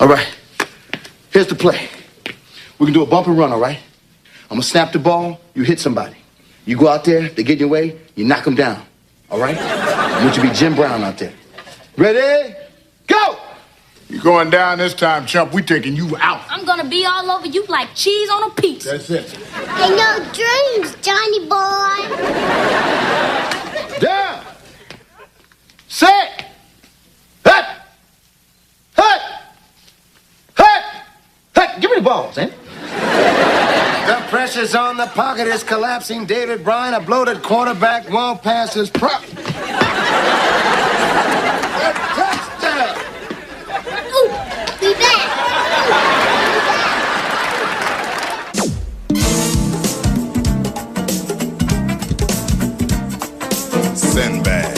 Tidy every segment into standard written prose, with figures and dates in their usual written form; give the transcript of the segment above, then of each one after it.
All right. Here's the play. We can do a bump and run, all right? I'm gonna snap the ball, you hit somebody. You go out there, they get in your way, you knock them down, all right? I want you to be Jim Brown out there. Ready? Go! You going down this time, chump. We taking you out. I'm gonna be all over you like cheese on a pizza. That's it. And no dreams, Johnny boy. Down! Set! Hut! Hut! Hut! Hut! Give me the balls, eh? The pressure's on the pocket is collapsing. David Bryan, a bloated quarterback, won't pass his prop. Touchdown! Ooh, be back. Sinbad.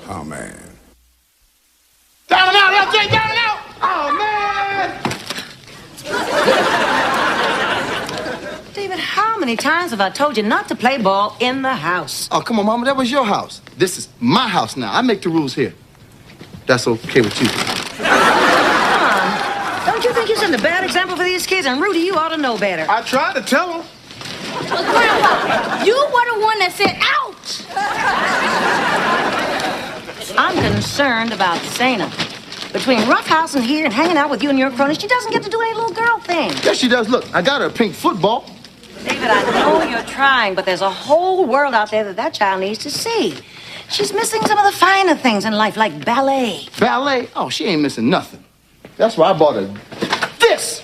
Oh, man. Down and out, LJ, down and out. Oh, man. David, how many times have I told you not to play ball in the house? Oh, come on, Mama, that was your house. This is my house now. I make the rules here. That's okay with you. Come on. Don't you think you're setting a bad example for these kids? And Rudy, you ought to know better. I tried to tell him. But Grandpa, you were the one that said ouch. I'm concerned about Zana. Between roughhousing here and hanging out with you and your cronies, she doesn't get to do any little girl thing. Yes, she does. Look, I got her a pink football. David, I know you're trying, but there's a whole world out there that child needs to see. She's missing some of the finer things in life, like ballet. Ballet? Oh, she ain't missing nothing. That's why I bought her this.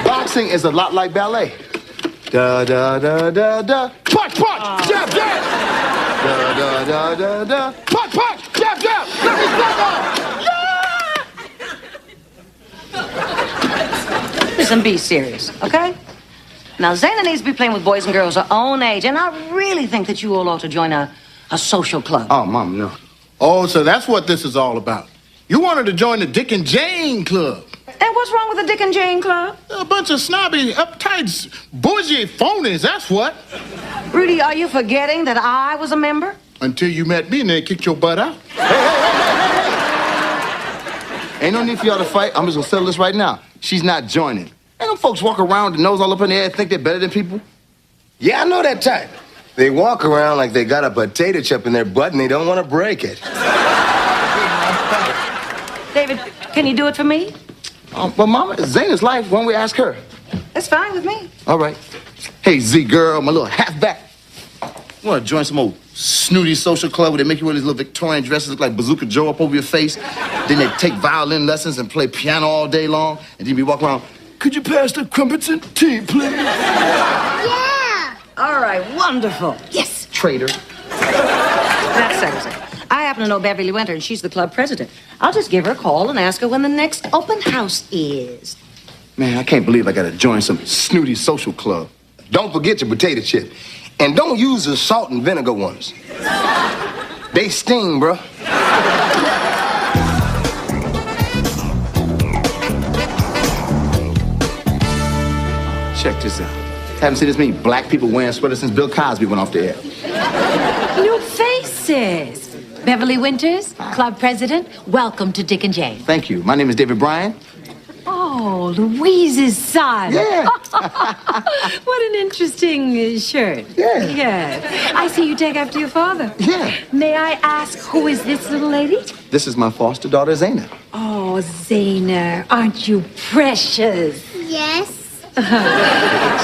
Boxing is a lot like ballet. Da da da da da. Punch, punch, jab, jab. Da da da da da. Punch, punch, jab, jab. Let me jab on. Listen, be serious, okay? Now, Zana needs to be playing with boys and girls her own age, and I really think that you all ought to join a social club. Oh, Mom, no. Oh, so that's what this is all about. You wanted to join the Dick and Jane Club. And what's wrong with the Dick and Jane Club? A bunch of snobby, uptight, bougie phonies, that's what. Rudy, are you forgetting that I was a member? Until you met me and they kicked your butt out. Ain't no need for y'all to fight. I'm just gonna settle this right now. She's not joining. Ain't no folks walk around with their nose all up in the air and think they're better than people. Yeah, I know that type. They walk around like they got a potato chip in their butt and they don't want to break it. David, can you do it for me? Well, Mama, it's Zana's life. Why don't we ask her? That's fine with me. All right. Hey, Z girl, my little halfback. You want to join some old snooty social club where they make you wear these little Victorian dresses, look like Bazooka Joe up over your face? Then they take violin lessons and play piano all day long, and then you walk around. Could you pass the crumpets and tea, please? Yeah. All right, wonderful. Yes, traitor. That settles it. I happen to know Beverly Winter, and she's the club president. I'll just give her a call and ask her when the next open house is. Man, I can't believe I got to join some snooty social club. Don't forget your potato chip. And don't use the salt and vinegar ones. They sting, bro. Check this out. Haven't seen this many black people wearing sweaters since Bill Cosby went off the air. New faces. Beverly Winters, club president, welcome to Dick and Jane. Thank you. My name is David Bryan. Oh, Louise's son. Yeah. What an interesting shirt. Yeah. Yes. I see you take after your father. Yeah. May I ask, who is this little lady? This is my foster daughter, Zana. Oh, Zana, aren't you precious? Yes.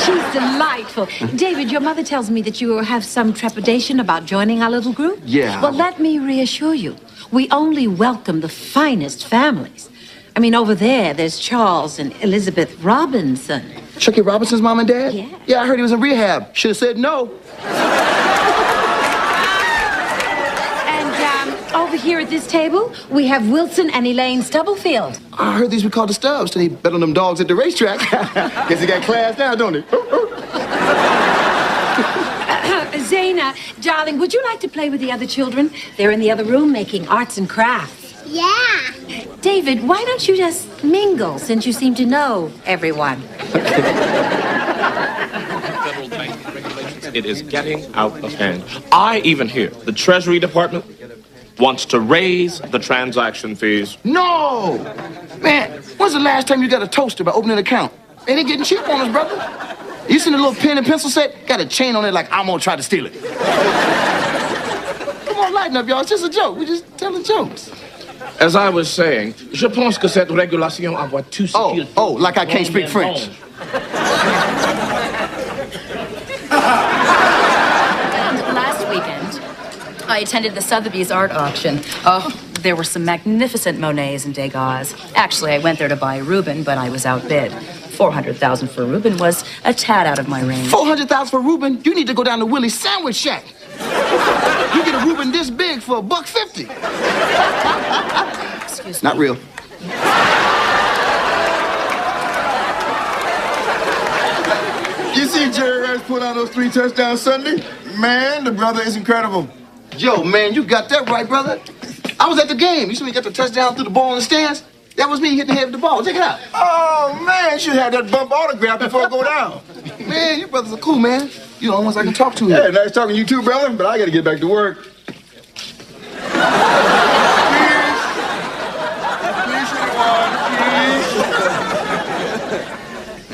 She's delightful. David, your mother tells me that you have some trepidation about joining our little group. Yeah. Well, let me reassure you. We only welcome the finest families. I mean, over there's Charles and Elizabeth Robinson. Chucky Robinson's mom and dad? Yeah. Yeah, I heard he was in rehab. Should have said no. And over here at this table, we have Wilson and Elaine Stubblefield. I heard these were called the Stubbs till he bet on them dogs at the racetrack. Guess he got class now, don't he? Zaina, darling, would you like to play with the other children? They're in the other room making arts and crafts. Yeah. David, why don't you just mingle since you seem to know everyone? It is getting out of hand. I even hear the Treasury Department wants to raise the transaction fees. No! Man, when's the last time you got a toaster by opening an account? Man, they getting cheap on us, brother. You seen the little pen and pencil set? Got a chain on it like I'm gonna try to steal it. Come on, lighten up, y'all. It's just a joke. We just telling jokes. As I was saying, je pense que cette régulation envoie tout ce qu'il faut. Oh, like I can't speak French. Last weekend, I attended the Sotheby's art auction. Oh, there were some magnificent Monets and Degas. Actually, I went there to buy a Rubens, but I was outbid. 400,000 for a Rubens was a tad out of my range. 400,000 for a Rubens? You need to go down to Willie's Sandwich Shack. You get a Rubens this big for $1.50. Excuse me. Not real. You see Jerry Rice put on those 3 touchdowns Sunday? Man, the brother is incredible. Yo, man, you got that right, brother. I was at the game. You see me get the touchdown through the ball in the stands? That was me hitting the head of the ball. Check it out. Oh, man, you should have that bump autograph before I go down. Man, you brothers are cool, man. You the only ones I can talk to here. Hey, nice talking to you too, brother, but I gotta get back to work.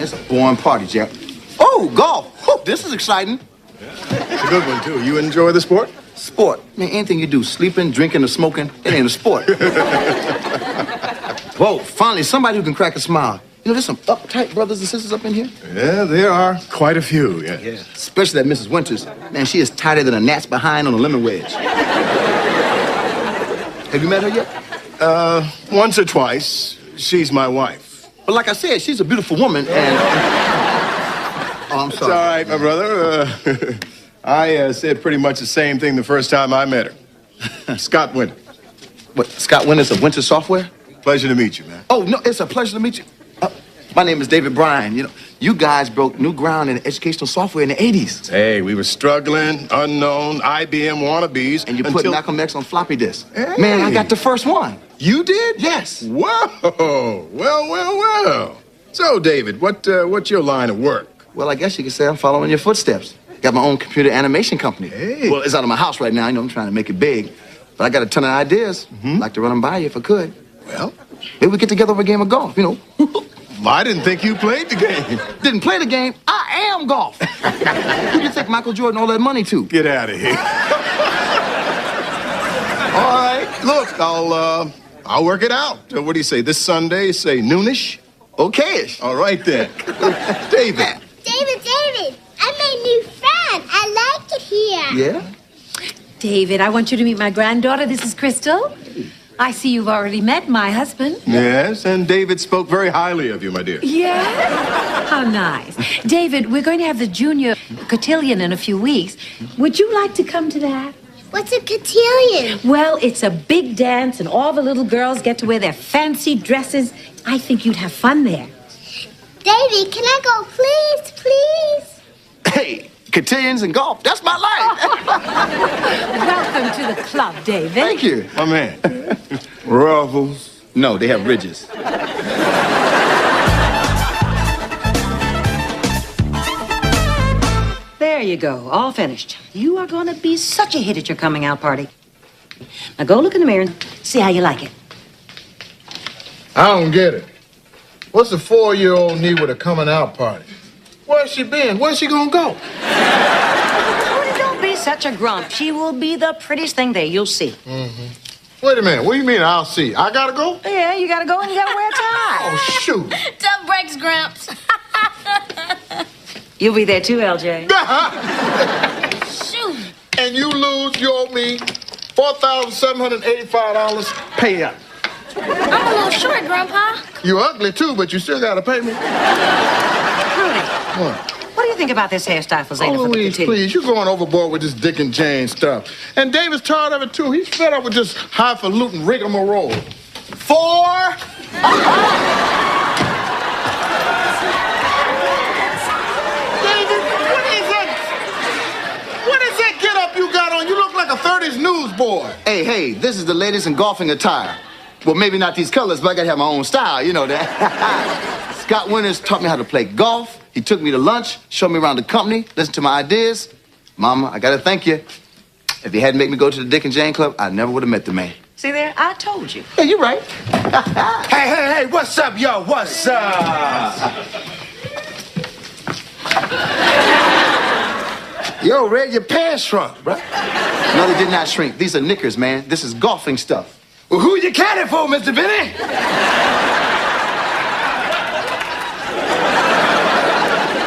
It's a boring party, Jack. Oh, golf. Oh, this is exciting. It's a good one, too. You enjoy the sport? Sport. Man, anything you do, sleeping, drinking, or smoking, it ain't a sport. Whoa, finally, somebody who can crack a smile. You know, there's some uptight brothers and sisters up in here. Yeah, there are quite a few, yeah. Especially that Mrs. Winters. Man, she is tighter than a gnat's behind on a lemon wedge. Have you met her yet? Once or twice. She's my wife. But like I said, she's a beautiful woman, and... Oh, I'm It's sorry. all right, my brother. I said pretty much the same thing the first time I met her. Scott Winter. What, Scott Winters of Winter Software? Pleasure to meet you, man. Oh, no, it's a pleasure to meet you. My name is David Bryan. You know, you guys broke new ground in educational software in the 80s. Hey, we were struggling, unknown, IBM wannabes. And you put Malcolm X on floppy disk. Hey. Man, I got the first one. You did? Yes. Whoa! Well. So, David, what's your line of work? Well, I guess you could say I'm following your footsteps. Got my own computer animation company. Hey. Well, it's out of my house right now. You know, I'm trying to make it big. But I got a ton of ideas. I'd like to run them by you if I could. Well, maybe we get together over a game of golf, you know. I didn't think you played the game. Didn't play the game. I am golf. Who do you think Michael Jordan all that money to? Get out of here. All right, look, I'll work it out. What do you say, this Sunday, say noonish? Okay-ish. All right, then. David. David, I made a new friend. I like it here. Yeah? David, I want you to meet my granddaughter. This is Crystal. I see you've already met my husband. Yes, and David spoke very highly of you, my dear. Yeah? How nice. David, we're going to have the junior cotillion in a few weeks. Would you like to come to that? What's a cotillion? Well, it's a big dance, and all the little girls get to wear their fancy dresses. I think you'd have fun there. David, can I go, please? Hey, cotillions and golf. That's my life. Welcome to the club, David. Thank you. My man. Ruffles. No, they have ridges. There you go, all finished. You are going to be such a hit at your coming out party. Now go look in the mirror and see how you like it. I don't get it. What's a 4-year-old need with a coming out party? Where's she been? Where's she gonna go? Oh, don't be such a grump. She will be the prettiest thing there, you'll see. Wait a minute. What do you mean I'll see? I gotta go? Yeah, you gotta go and you gotta wear a tie. Oh, shoot. Tough breaks, Gramps. You'll be there too, LJ. Shoot. And you lose, you owe me $4,785 payout. I'm a little short, Grandpa. You ugly too, but you still gotta pay me. Rudy, what do you think about this hairstyle for Zeta Oh, for the Louise, cotillion? please, you're going overboard with this Dick and Jane stuff. And David's tired of it too. He's fed up with this highfalutin rigmarole. 4. boy. Hey, this is the latest in golfing attire. Well, maybe not these colors, but I gotta have my own style, you know that. Scott Winters taught me how to play golf. He took me to lunch, showed me around the company, listened to my ideas. Mama, I gotta thank you. If you hadn't made me go to the Dick and Jane Club, I never would have met the man. See there? I told you. Yeah, you're right. Hey, what's up, yo? What's up? Yo, Red, your pants shrunk, bro. No, they did not shrink. These are knickers, man. This is golfing stuff. Well, who you caddy for, Mr. Benny?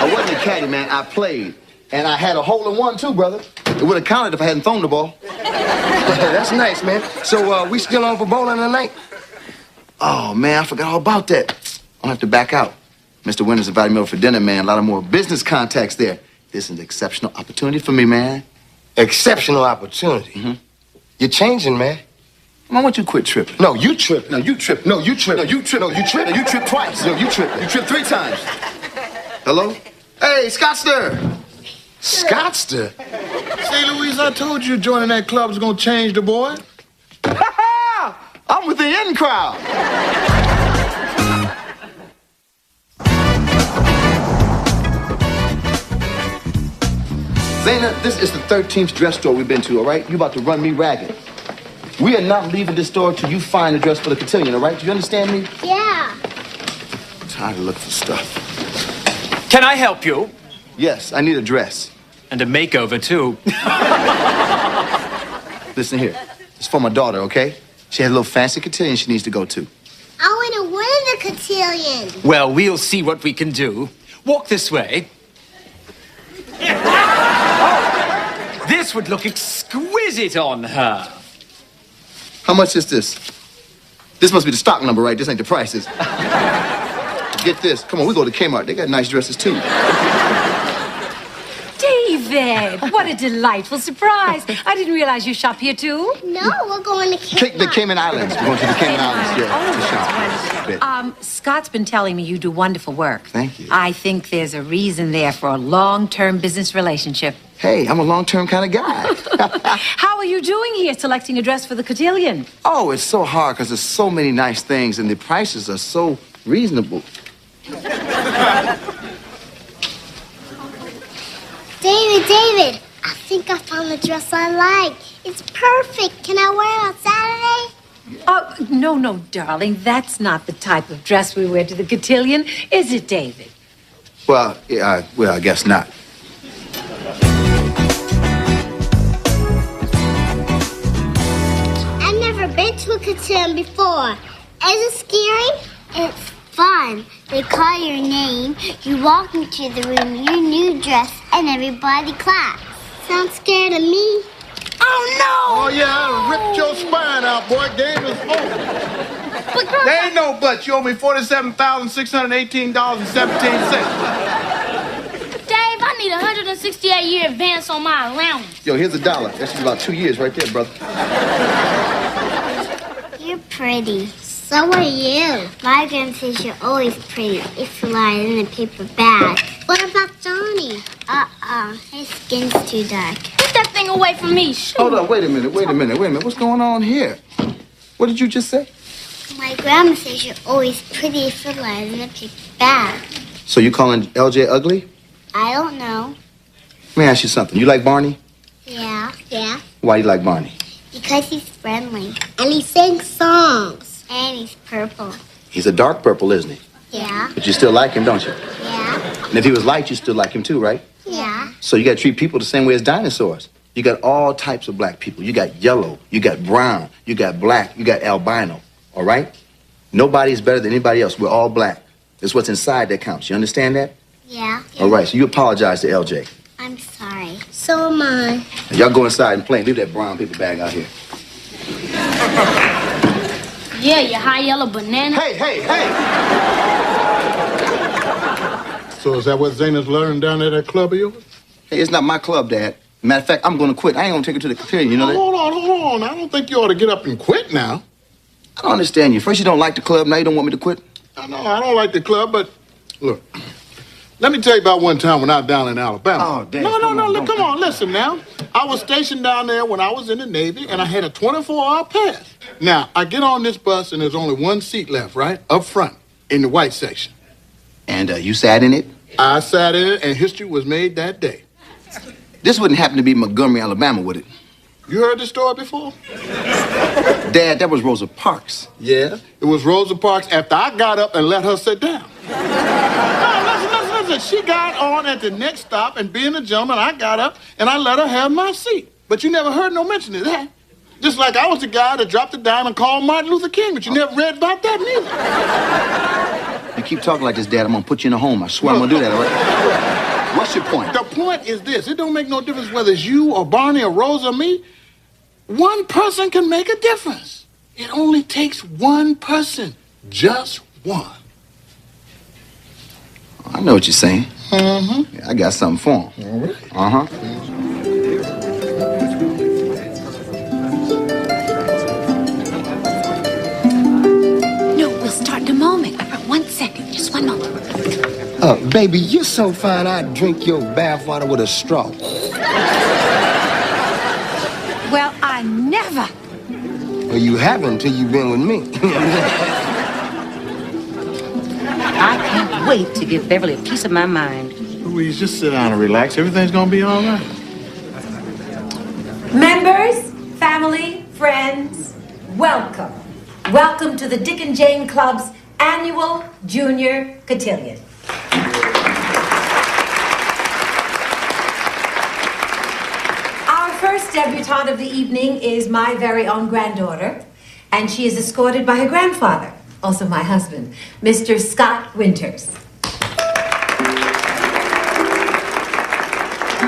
I wasn't a caddy, man. I played. And I had a hole-in-one, too, brother. It would have counted if I hadn't thrown the ball. That's nice, man. So, we still on for bowling tonight? Oh, man, I forgot all about that. I'll have to back out. Mr. Winters invited me over for dinner, man. A lot of more business contacts there. This is an exceptional opportunity for me, man. Exceptional opportunity? Mm-hmm. You're changing, man. I want you to quit tripping. No, you trip. No, you trip. No, you trip. No, you trip. No, you trip. No, you trip twice. No, you trip. You trip 3 times. Hello? Hey, Scottster. Scottster? See, Louise, I told you joining that club was gonna change the boy. I'm with the in crowd. Zaina, this is the 13th dress store we've been to, all right? You about to run me ragged. We are not leaving this store till you find a dress for the cotillion, all right? Do you understand me? Yeah. I'm tired of looking for stuff. Can I help you? Yes, I need a dress. And a makeover, too. Listen here. It's for my daughter, okay? She has a little fancy cotillion she needs to go to. I want to win the cotillion. Well, we'll see what we can do. Walk this way. Oh, this would look exquisite on her. How much is this? This must be the stock number, right? This ain't the prices. Get this. Come on, we go to Kmart. They got nice dresses, too. David, what a delightful surprise. I didn't realize you shop here, too. No, we're going to Kmart. The Cayman Islands. We're going to the Cayman Islands, yeah. Oh, to shop. that's wonderful. Scott's been telling me you do wonderful work. Thank you. I think there's a reason there for a long-term business relationship. Hey, I'm a long-term kind of guy. How are you doing here, selecting a dress for the cotillion? Oh, it's so hard because there's so many nice things and the prices are so reasonable. David, I think I found the dress I like. It's perfect. Can I wear it on Saturday? Oh, no, darling. That's not the type of dress we wear to the cotillion, is it, David? Well, yeah, I guess not. I've never been to a cotillion before. Is it scary? It's fun. They call your name, you walk into the room in your new dress, and everybody claps. Sounds scared of me? Oh, no! Oh, yeah, ripped your spine out, boy. Game is over. But Grandpa... There ain't no but. You owe me $47,618.17. Dave, I need a 168-year advance on my allowance. Yo, here's $1. That's about 2 years right there, brother. You're pretty. So are you. My grandma says you're always pretty if you lie in a paper bag. What about Johnny? His skin's too dark. Get that thing away from me. Shoot. Hold up, wait a minute. What's going on here? What did you just say? My grandma says you're always pretty if you lie in a paper bag. So you calling LJ ugly? I don't know. Let me ask you something. You like Barney? Yeah. Why you like Barney? Because he's friendly. And he sings songs. And he's purple. He's a dark purple, isn't he? Yeah. But you still like him, don't you? Yeah. And if he was light, you still like him too, right? Yeah. So you got to treat people the same way as dinosaurs. You got all types of black people. You got yellow, you got brown, you got black, you got albino, all right? Nobody's better than anybody else. We're all black. It's what's inside that counts. You understand that? Yeah. All right, so you apologize to LJ. I'm sorry. So am I. Now, y'all go inside and play. Leave that brown paper bag out here. Yeah, you high yellow banana. Hey! So is that what Zaina's learning down at that club of yours? Hey, it's not my club, Dad. Matter of fact, I'm going to quit. I ain't going to take her to the cotillion, you know that? Hold on. I don't think you ought to get up and quit now. I don't understand you. First you don't like the club, now you don't want me to quit? I know, I don't like the club, but look, let me tell you about one time when I was down in Alabama. Oh, damn. No, come on, listen now. I I was stationed down there when I was in the Navy, and I had a 24-hour pass. Now, I get on this bus, and there's only one seat left, right? Up front, in the white section. And you sat in it? I sat in it, and history was made that day. This wouldn't happen to be Montgomery, Alabama, would it? You heard this story before? Dad, that was Rosa Parks. Yeah, it was Rosa Parks after I got up and let her sit down. No, listen. She got on at the next stop, and being a gentleman, I got up and I let her have my seat. But you never heard no mention of that. Just like I was the guy that dropped the dime and called Martin Luther King, but you never read about that neither. You keep talking like this, Dad, I'm gonna put you in a home. I swear I'm gonna do that, all right? What's your point? The point is this. It don't make no difference whether it's you or Barney or Rose or me. One person can make a difference. It only takes one person. Just one. I know what you're saying. Mm-hmm. Yeah, I got something for him. All right. Uh-huh. No, we'll start in a moment. 1 second, just 1 moment. Baby, you're so fine, I'd drink your bathwater with a straw. Well, I never. Well, you haven't till you've been with me. I can't wait to give Beverly a piece of my mind. Louise, just sit down and relax. Everything's gonna be all right. Members, family, friends, welcome. Welcome to the Dick and Jane Club's annual Junior Cotillion. Our first debutante of the evening is my very own granddaughter, and she is escorted by her grandfather, also my husband, Mr. Scott Winters.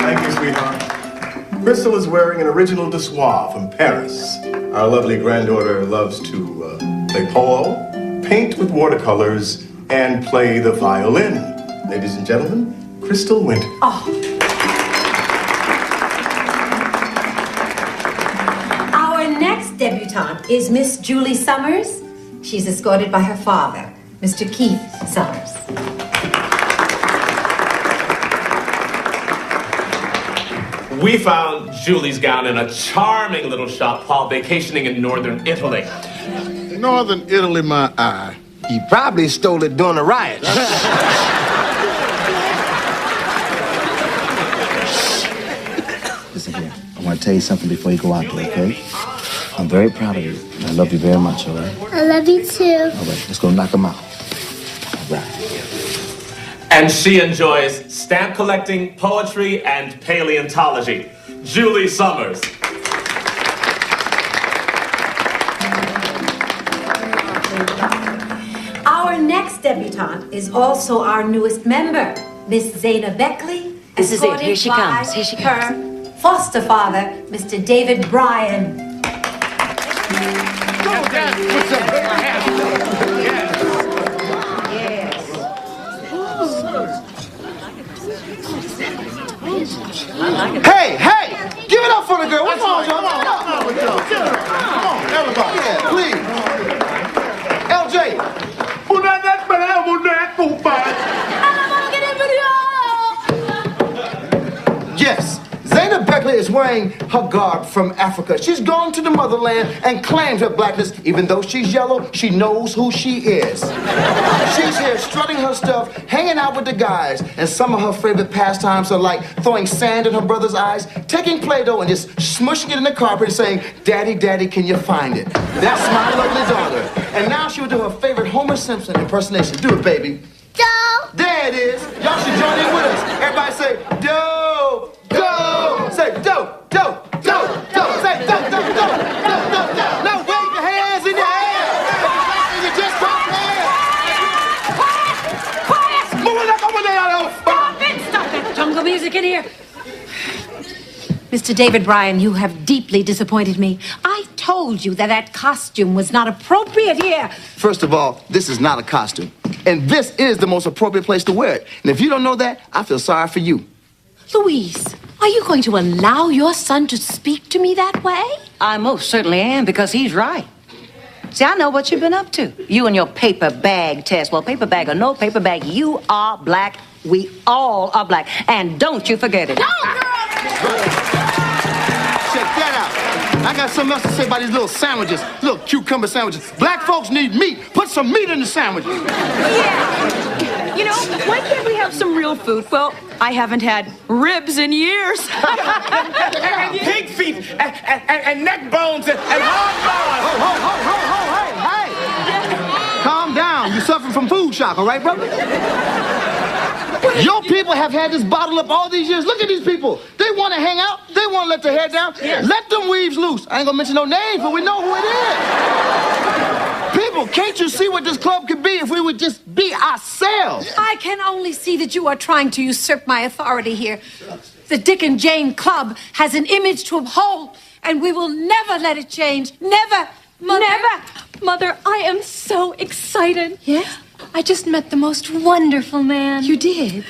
Thank you, sweetheart. Crystal is wearing an original Dessoir from Paris. Our lovely granddaughter loves to play polo, paint with watercolors, and play the violin. Ladies and gentlemen, Crystal Winters. Oh. Our next debutante is Miss Julie Summers. She's escorted by her father, Mr. Keith Summers. We found Julie's gown in a charming little shop while vacationing in northern Italy. Northern Italy, my eye. He probably stole it during the riot. Listen here, I want to tell you something before you go out there, okay? I'm very proud of you. I love you very much, all right? I love you too. All right, let's go knock them out. All right. And she enjoys stamp collecting, poetry, and paleontology. Julie Summers. Our next debutante is also our newest member, Miss Zaina Beckley. This is it. Here she escorted comes. by Here she her foster father, Mr. David Bryan. Hey, give it up for the girl. What's wrong with y'all? Come on, everybody. Yeah, please. LJ. Yes, Zaina Beckley is wearing her garb from Africa. She's gone to the motherland and claimed her blackness. Even though she's yellow, she knows who she is. She's here strutting her stuff, hanging out with the guys. And some of her favorite pastimes are like throwing sand in her brother's eyes, taking Play-Doh and just smushing it in the carpet and saying, "Daddy, Daddy, can you find it?" That's my lovely daughter. And now she will do her favorite Homer Simpson impersonation. Do it, baby. Doe. There it is. Y'all should join in with us. Everybody say, "Doe, doe." Say, "Doe, doe, doe, doe." Say, "Doe, doe, doe, doe, doe, doe." Now wave your hands in the air. And you just don't care. Quiet! Move it up over there. Stop it! Jungle music in here. Mr. David Bryan, you have deeply disappointed me. I told you that costume was not appropriate here. First of all, this is not a costume. And this is the most appropriate place to wear it. And if you don't know that, I feel sorry for you. Louise, are you going to allow your son to speak to me that way? I most certainly am, because he's right. See, I know what you've been up to. You and your paper bag test. Well, paper bag or no paper bag, you are black. We all are black. And don't you forget it. No, girl! I got something else to say about these little sandwiches. Little cucumber sandwiches. Black folks need meat. Put some meat in the sandwiches. Yeah. You know, why can't we have some real food? Well, I haven't had ribs in years. Pig feet and neck bones and hog balls. Hey! Calm down. You're suffering from food shock, all right, brother? Your people have had this bottled up all these years. Look at these people. They want to hang out. They want to let their hair down. Yes. Let them weaves loose. I ain't going to mention no names, but we know who it is. People, can't you see what this club could be if we would just be ourselves? I can only see that you are trying to usurp my authority here. The Dick and Jane Club has an image to uphold, and we will never let it change. Never. Mother. Never. Mother, I am so excited. Yes? I just met the most wonderful man. You did?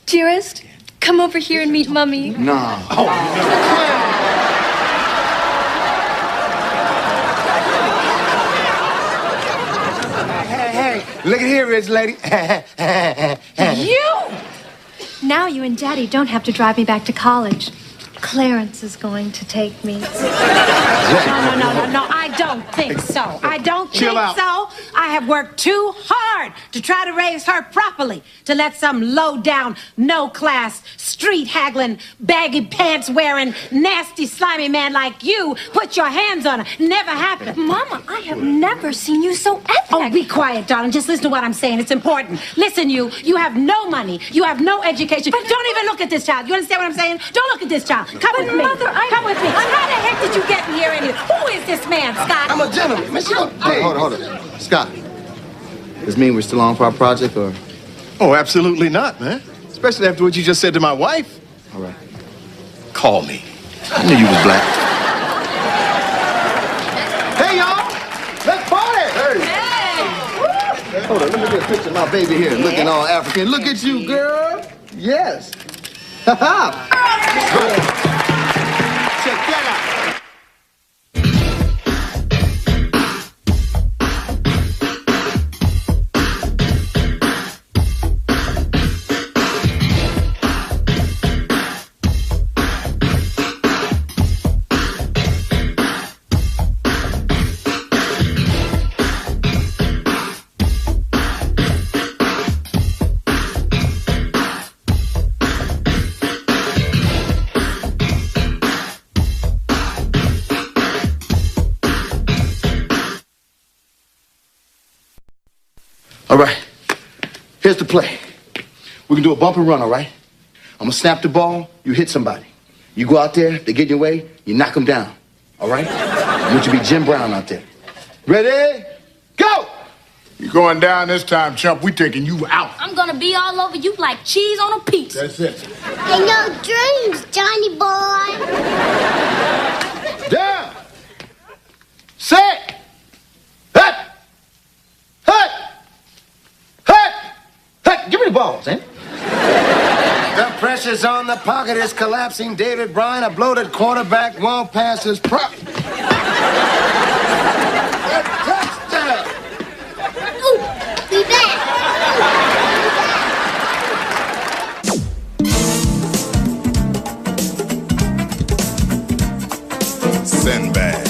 Dearest, come over here and meet Mummy. Nah. Oh. Hey, look at here, rich lady. You! Now you and Daddy don't have to drive me back to college. Clarence is going to take me. No, I don't think so. I don't think so. I have worked too hard to try to raise her properly, to let some low-down, no-class, street-haggling, baggy pants-wearing, nasty, slimy man like you put your hands on her. Never happened. Mama, I have never seen you so epic. Oh, be quiet, darling. Just listen to what I'm saying. It's important. Listen, you have no money. You have no education. But don't even look at this child. You understand what I'm saying? Don't look at this child. Come with me. Mother, Come with me. How the heck did you get in here anyway? Who is this man, Scott? I'm a gentleman. Man, hey, hold on. Scott, does this mean we're still on for our project, or? Oh, absolutely not, man. Especially after what you just said to my wife. All right. Call me. I knew you was black. Hey, y'all. Let's party. Hey. Hold on. Let me get a picture of my baby here, looking all African. Look at you, girl. Yes. Ha-ha. Check that out. All right, here's the play. We can do a bump and run, all right? I'm gonna snap the ball, you hit somebody. You go out there, they get in your way, you knock them down, all right? I want you to be Jim Brown out there. Ready? Go! You going down this time, chump. We taking you out. I'm gonna be all over you like cheese on a pizza. That's it. And no dreams, Johnny boy. Down. Set. Hut. Hut. Hut. Hut. Give me the balls, eh? The pressure's on the pocket is collapsing. David Bryan, a bloated quarterback, won't pass his prop. Touchdown. Ooh, be back. Sinbad.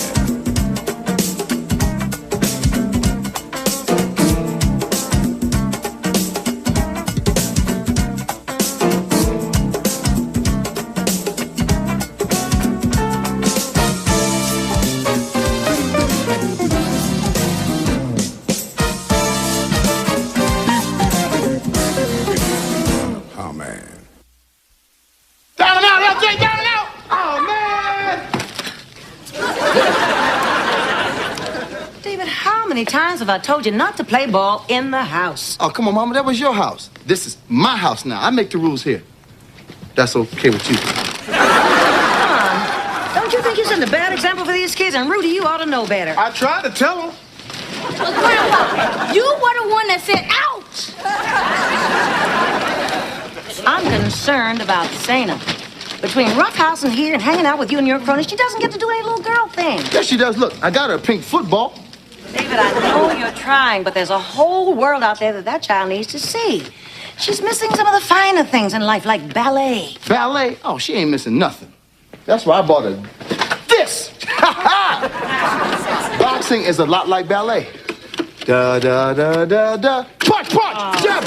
Oh, man. Down and out, LJ, down and out. Oh, man. David, how many times have I told you not to play ball in the house? Oh, come on, Mama. That was your house. This is my house now. I make the rules here. That's okay with you. Come on. Don't you think you're setting a bad example for these kids? And Rudy, you ought to know better. I tried to tell them. But Grandpa, you were the one that said ouch. I'm concerned about Sana. Between roughhousing here and hanging out with you and your cronies, she doesn't get to do any little girl thing. Yes, she does. Look, I got her a pink football. David, I know you're trying, but there's a whole world out there that child needs to see. She's missing some of the finer things in life, like ballet. Ballet? Oh, she ain't missing nothing. That's why I bought her this. this. Boxing is a lot like ballet. Da da da da da. Punch, punch, jab.